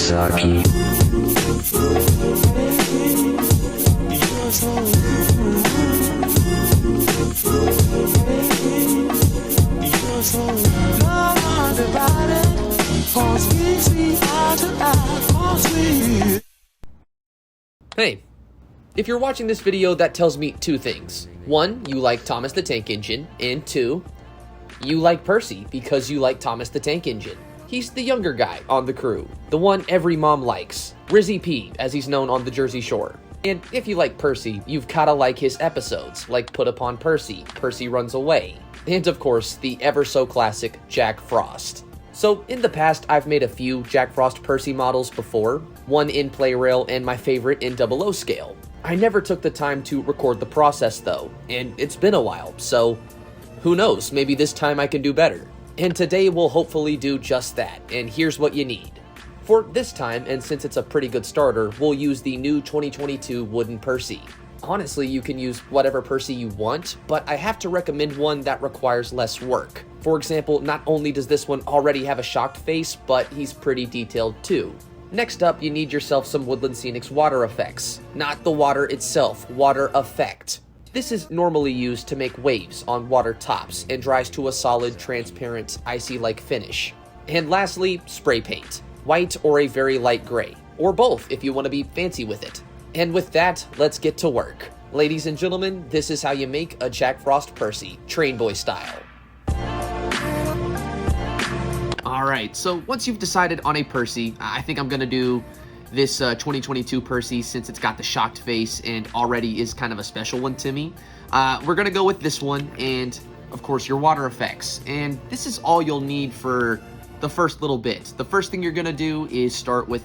Kawasaki. Hey, if you're watching this video, that tells me two things. One, you like Thomas the Tank Engine, and two, you like Percy because you like Thomas the Tank Engine. He's the younger guy on the crew, the one every mom likes, Rizzy P, as he's known on the Jersey Shore. And if you like Percy, you've gotta like his episodes, like Put Upon Percy, Percy Runs Away, and of course, the ever-so-classic Jack Frost. So, in the past, I've made a few Jack Frost Percy models before, one in play rail and my favorite in 00 scale. I never took the time to record the process though, and it's been a while, so who knows, maybe this time I can do better. And today we'll hopefully do just that, and here's what you need. For this time, and since it's a pretty good starter, we'll use the new 2022 wooden Percy. Honestly, you can use whatever Percy you want, but I have to recommend one that requires less work. For example, not only does this one already have a shocked face, but he's pretty detailed too. Next up, you need yourself some Woodland Scenics water effects. Not the water itself, water effect. This is normally used to make waves on water tops and dries to a solid, transparent, icy-like finish. And lastly, spray paint. White or a very light gray, or both if you want to be fancy with it. And with that, let's get to work. Ladies and gentlemen, this is how you make a Jack Frost Percy, TrainBoy style. Alright, so once you've decided on a Percy, I think I'm going to do this 2022 Percy since it's got the shocked face and already is kind of a special one to me. We're going to go with this one and, of course, your water effects. And this is all you'll need for the first little bit. The first thing you're going to do is start with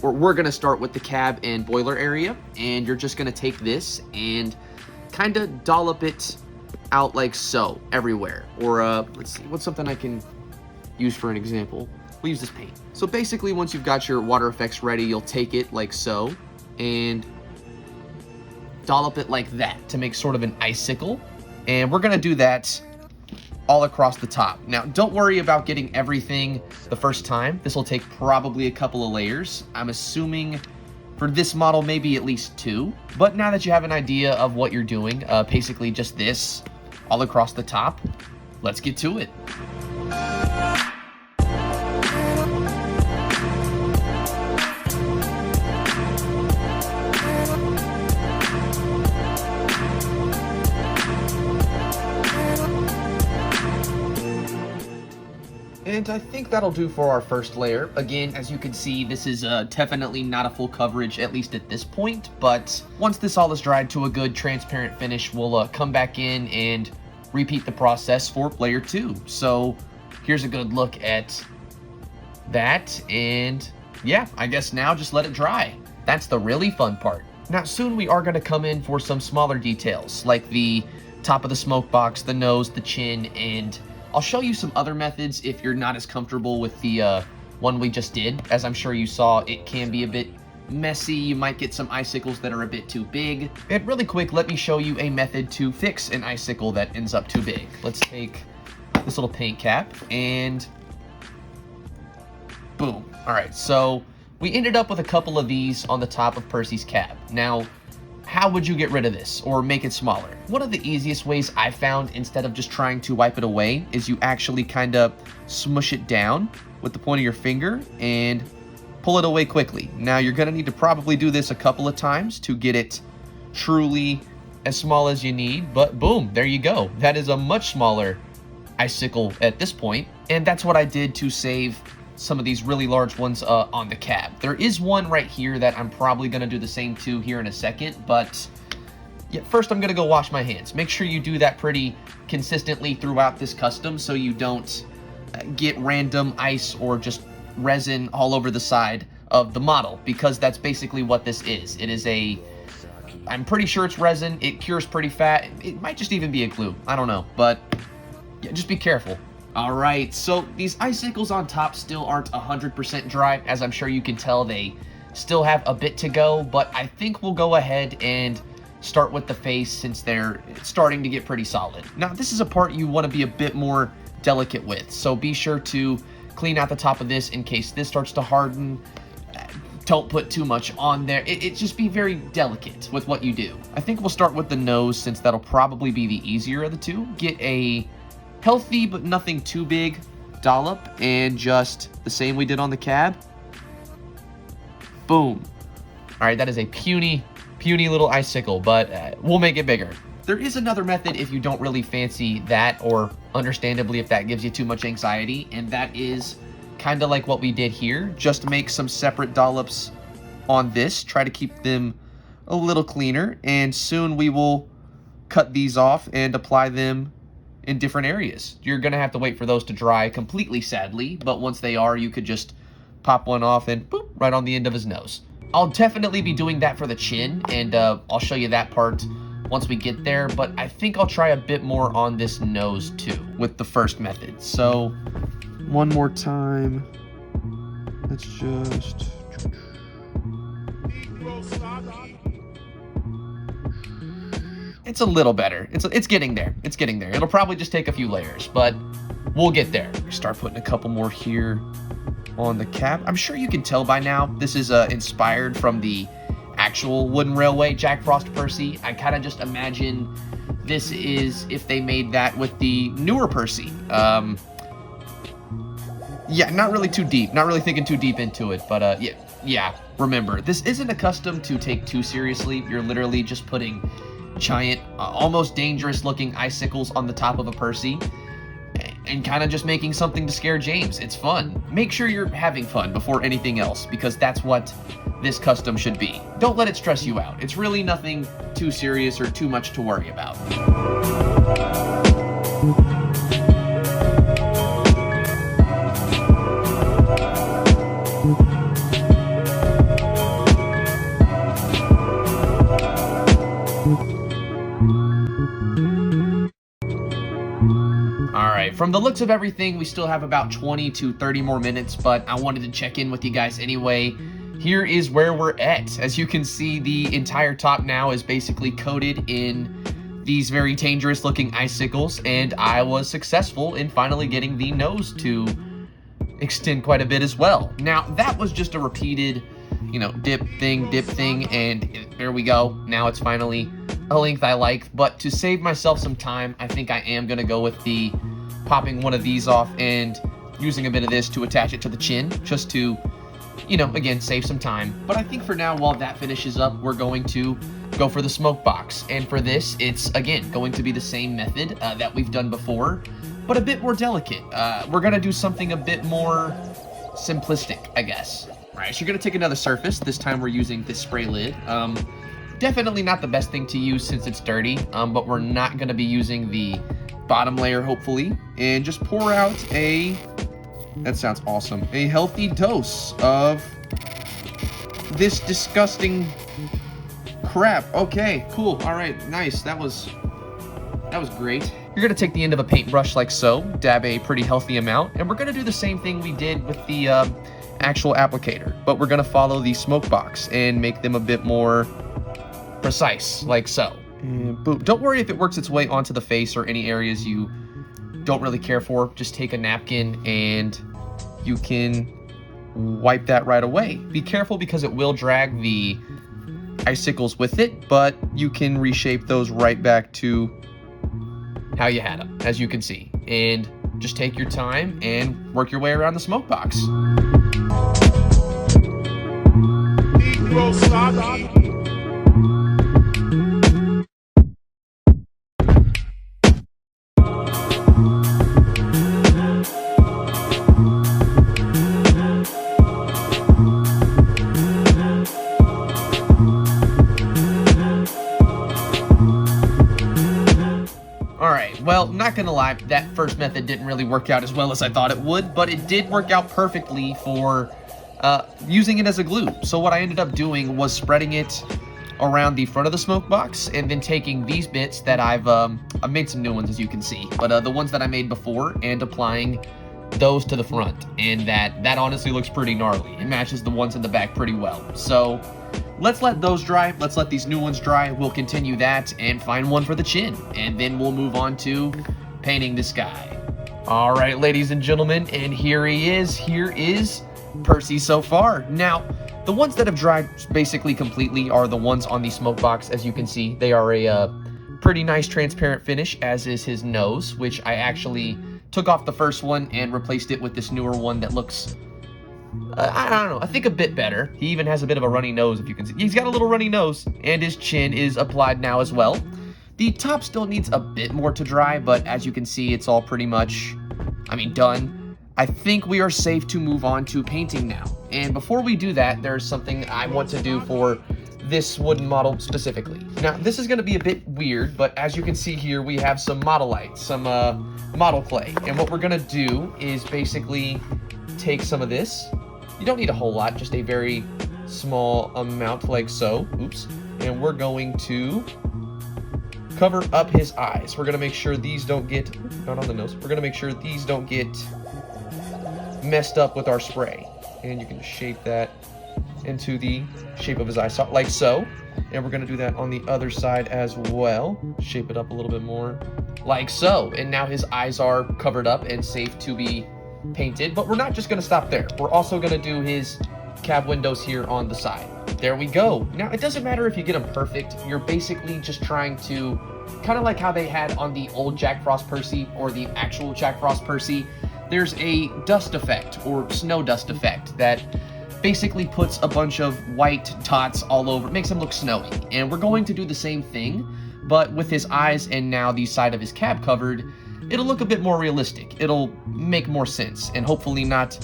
we're going to start with the cab and boiler area. And you're just going to take this and kind of dollop it out like so everywhere. Or, let's see, what's something I can use for an example? We'll use this paint. So basically, once you've got your water effects ready, you'll take it like so and dollop it like that to make sort of an icicle. And we're going to do that all across the top. Now, don't worry about getting everything the first time. This will take probably a couple of layers. I'm assuming for this model, maybe at least 2. But now that you have an idea of what you're doing, basically just this all across the top, let's get to it. And I think that'll do for our first layer. Again, as you can see, this is definitely not a full coverage, at least at this point. But once this all is dried to a good transparent finish, we'll come back in and repeat the process for layer 2. So here's a good look at that. And yeah, I guess now just let it dry. That's the really fun part. Now, soon we are going to come in for some smaller details, like the top of the smoke box, the nose, the chin, and I'll show you some other methods if you're not as comfortable with the one we just did. As I'm sure you saw, it can be a bit messy. You might get some icicles that are a bit too big. And really quick, let me show you a method to fix an icicle that ends up too big. Let's take this little paint cap and boom. All right, so we ended up with a couple of these on the top of Percy's cab. Now, how would you get rid of this or make it smaller? One of the easiest ways I found, instead of just trying to wipe it away, is you actually kind of smush it down with the point of your finger and pull it away quickly. Now, you're going to need to probably do this a couple of times to get it truly as small as you need, but boom, there you go. That is a much smaller icicle at this point, and that's what I did to save some of these really large ones on the cab. There is one right here that I'm probably going to do the same to here in a second, but yeah, first I'm going to go wash my hands. Make sure you do that pretty consistently throughout this custom so you don't get random ice or just resin all over the side of the model, because that's basically what this is. It is I'm pretty sure it's resin. It cures pretty fast. It might just even be a glue. I don't know, but yeah, just be careful. Alright, so these icicles on top still aren't 100% dry. As I'm sure you can tell, they still have a bit to go, but I think we'll go ahead and start with the face since they're starting to get pretty solid. Now, this is a part you want to be a bit more delicate with, so be sure to clean out the top of this in case this starts to harden. don't put too much on there. It just be very delicate with what you do. I think we'll start with the nose since that'll probably be the easier of the two. Get a healthy but nothing too big dollop, and just the same we did on the cab. Boom. All right, that is a puny little icicle, but we'll make it bigger. There is another method if you don't really fancy that, or understandably if that gives you too much anxiety, and that is kind of like what we did here. Just make some separate dollops on this. Try to keep them a little cleaner, and soon we will cut these off and apply them in different areas. You're going to have to wait for those to dry completely, sadly, but once they are, you could just pop one off and boop, right on the end of his nose. I'll definitely be doing that for the chin, and I'll show you that part once we get there, but I think I'll try a bit more on this nose too with the first method. So one more time. Let's just... It's a little better. It's getting there. It's getting there. It'll probably just take a few layers, but we'll get there. Start putting a couple more here on the cap. I'm sure you can tell by now this is inspired from the actual wooden railway, Jack Frost Percy. I kind of just imagine this is if they made that with the newer Percy. Yeah, not really too deep. Not really thinking too deep into it, but yeah. Remember, this isn't a custom to take too seriously. You're literally just putting giant, almost dangerous looking icicles on the top of a Percy and kind of just making something to scare James. It's fun. Make sure you're having fun before anything else, because that's what this custom should be. Don't let it stress you out. It's really nothing too serious or too much to worry about. Alright, from the looks of everything, we still have about 20 to 30 more minutes, but I wanted to check in with you guys anyway. Here is where we're at. As you can see, the entire top now is basically coated in these very dangerous looking icicles, and I was successful in finally getting the nose to extend quite a bit as well. Now, that was just a repeated, dip thing, and there we go. Now it's finally a length I like, but to save myself some time, I think I am going to go with the popping one of these off and using a bit of this to attach it to the chin, just to, again, save some time. But I think for now, while that finishes up, we're going to go for the smoke box. And for this, it's, again, going to be the same method that we've done before, but a bit more delicate. We're going to do something a bit more simplistic, I guess. All right, so you're going to take another surface. This time we're using this spray lid. Definitely not the best thing to use since it's dirty, but we're not going to be using the bottom layer, hopefully. And just pour out that sounds awesome, a healthy dose of this disgusting crap. Okay, cool. All right, nice. That was great. You're going to take the end of a paintbrush like so, dab a pretty healthy amount, and we're going to do the same thing we did with the actual applicator, but we're going to follow the smoke box and make them a bit more precise, like so. And boom. Don't worry if it works its way onto the face or any areas you don't really care for. Just take a napkin and you can wipe that right away. Be careful because it will drag the icicles with it, but you can reshape those right back to how you had them, as you can see. And just take your time and work your way around the smoke box. Well, not gonna lie, that first method didn't really work out as well as I thought it would, but it did work out perfectly for using it as a glue. So what I ended up doing was spreading it around the front of the smoke box, and then taking these bits that I've made some new ones, as you can see, but the ones that I made before, and applying those to the front, and that honestly looks pretty gnarly. It matches the ones in the back pretty well. So let's let those dry. Let's let these new ones dry. We'll continue that and find one for the chin, and then we'll move on to painting this guy. All right, ladies and gentlemen, and here he is. Here is Percy so far. Now, The ones that have dried basically completely are the ones on the smoke box. As you can see, they are a pretty nice transparent finish, as is his nose, which I actually took off the first one and replaced it with this newer one that looks, I don't know, I think a bit better. He even has a bit of a runny nose, if you can see. He's got a little runny nose, and his chin is applied now as well. The top still needs a bit more to dry, but as you can see, it's all pretty much, done. I think we are safe to move on to painting now. And before we do that, there's something I want to do for this wooden model specifically. Now, this is going to be a bit weird, but as you can see here, we have some modelite, some model clay. And what we're going to do is basically take some of this. You don't need a whole lot, just a very small amount like so. Oops. And we're going to cover up his eyes. We're going to make sure these don't get, not on the nose, we're going to make sure these don't get messed up with our spray. And you can shape that into the shape of his eye, like so. And we're going to do that on the other side as well. Shape it up a little bit more, like so. And now his eyes are covered up and safe to be painted. But we're not just going to stop there. We're also going to do his cab windows here on the side. There we go. Now, it doesn't matter if you get them perfect. You're basically just trying to, kind of like how they had on the old Jack Frost Percy or the actual Jack Frost Percy, there's a dust effect or snow dust effect that basically puts a bunch of white dots all over, makes him look snowy. And we're going to do the same thing, but with his eyes and now the side of his cab covered, it'll look a bit more realistic. It'll make more sense and hopefully not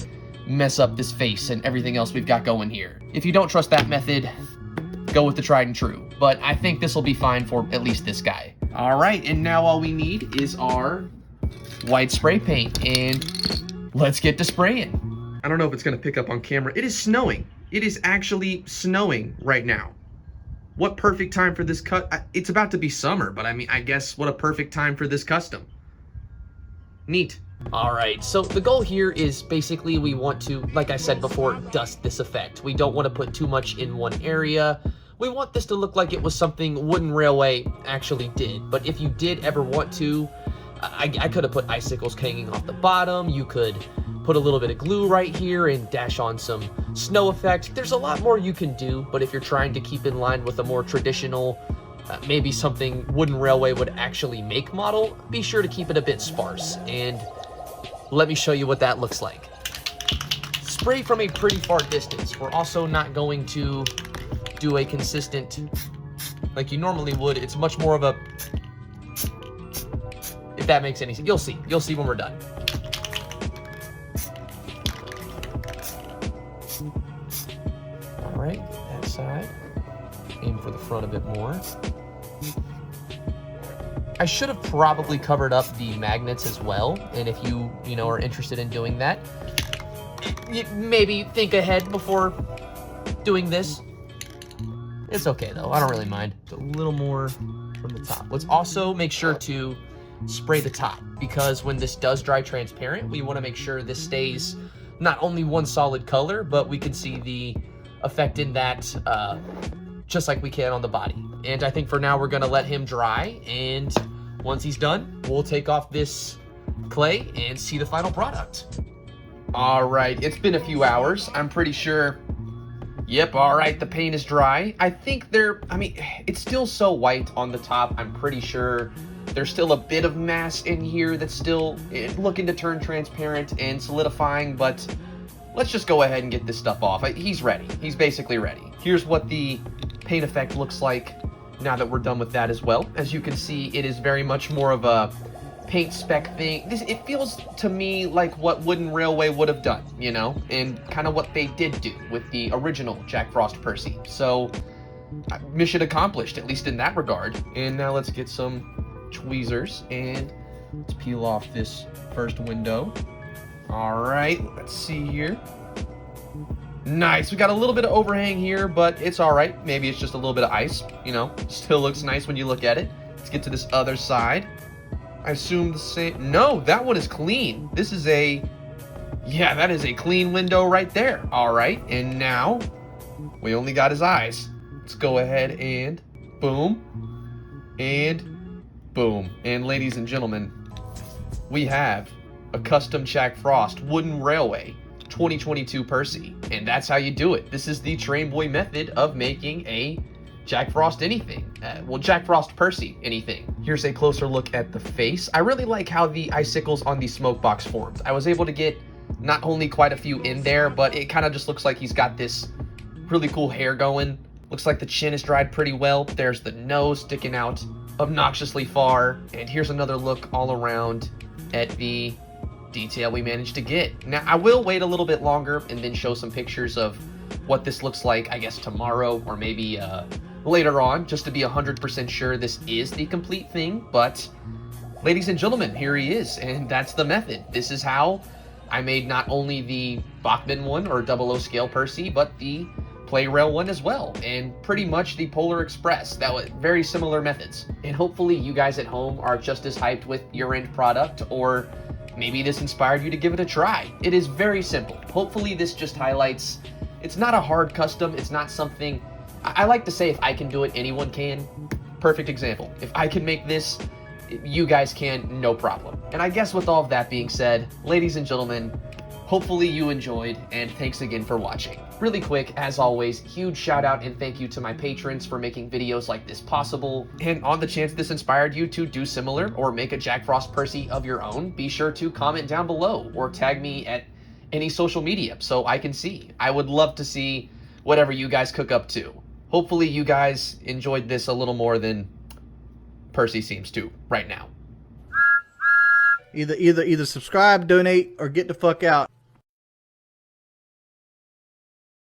mess up this face and everything else we've got going here. If you don't trust that method, go with the tried and true. But I think this will be fine for at least this guy. All right, and now all we need is our white spray paint, and let's get to spraying. I don't know if it's gonna pick up on camera. It is snowing. It is actually snowing right now. What perfect time for this cut? It's about to be summer, but I guess what a perfect time for this custom. Neat. All right, so the goal here is basically we want to, like I said before, dust this effect. We don't want to put too much in one area. We want this to look like it was something Wooden Railway actually did. But if you did ever want to, I could have put icicles hanging off the bottom. You could put a little bit of glue right here and dash on some snow effect. There's a lot more you can do, but if you're trying to keep in line with a more traditional, maybe something Wooden Railway would actually make model, be sure to keep it a bit sparse. And let me show you what that looks like. Spray from a pretty far distance. We're also not going to do a consistent, like you normally would. It's much more of a, if that makes any sense. You'll see when we're done. All right, that side. Aim for the front a bit more. I should have probably covered up the magnets as well, and if you are interested in doing that, maybe think ahead before doing this. It's okay though, I don't really mind. A little more from the top. Let's also make sure to spray the top, because when this does dry transparent, we want to make sure this stays not only one solid color, but we can see the effect in that just like we can on the body. And I think for now we're gonna let him dry, and once he's done, we'll take off this clay and see the final product. All right, it's been a few hours. I'm pretty sure, yep, all right, the paint is dry. I think it's still so white on the top. I'm pretty sure there's still a bit of mass in here that's still looking to turn transparent and solidifying, but let's just go ahead and get this stuff off. He's ready. He's basically ready. Here's what the paint effect looks like now that we're done with that as well. As you can see, it is very much more of a paint spec thing. It feels to me like what Wooden Railway would have done, and kind of what they did do with the original Jack Frost Percy. So, mission accomplished, at least in that regard. And now let's get some tweezers and let's peel off this first window. All right, let's see here. Nice, we got a little bit of overhang here, but it's all right. Maybe it's just a little bit of ice, still looks nice when you look at it. Let's get to this other side. I assume the same. No, that one is clean. This is that is a clean window right there. All right, and now we only got his eyes. Let's go ahead and boom, and boom. And ladies and gentlemen, we have a custom Jack Frost Wooden Railway 2022 Percy. And that's how you do it. This is the TrainBoy method of making a Jack Frost anything. Well, Jack Frost Percy anything. Here's a closer look at the face. I really like how the icicles on the smoke box formed. I was able to get not only quite a few in there, but it kind of just looks like he's got this really cool hair going. Looks like the chin is dried pretty well. There's the nose sticking out obnoxiously far. And here's another look all around at the detail we managed to get. Now, I will wait a little bit longer and then show some pictures of what this looks like, I guess, tomorrow or maybe later on, just to be 100% sure this is the complete thing. But, ladies and gentlemen, here he is, and that's the method. This is how I made not only the Bachman one, or 00 scale Percy, but the Play Rail one as well, and pretty much the Polar Express. That was very similar methods. And hopefully you guys at home are just as hyped with your end product, or maybe this inspired you to give it a try. It is very simple. Hopefully this just highlights, it's not a hard custom, it's not something, I like to say if I can do it, anyone can. Perfect example. If I can make this, you guys can, no problem. And I guess with all of that being said, ladies and gentlemen, hopefully you enjoyed, and thanks again for watching. Really quick, as always, huge shout out and thank you to my patrons for making videos like this possible. And on the chance this inspired you to do similar or make a Jack Frost Percy of your own, be sure to comment down below or tag me at any social media so I can see. I would love to see whatever you guys cook up to. Hopefully you guys enjoyed this a little more than Percy seems to right now. Either subscribe, donate, or get the fuck out.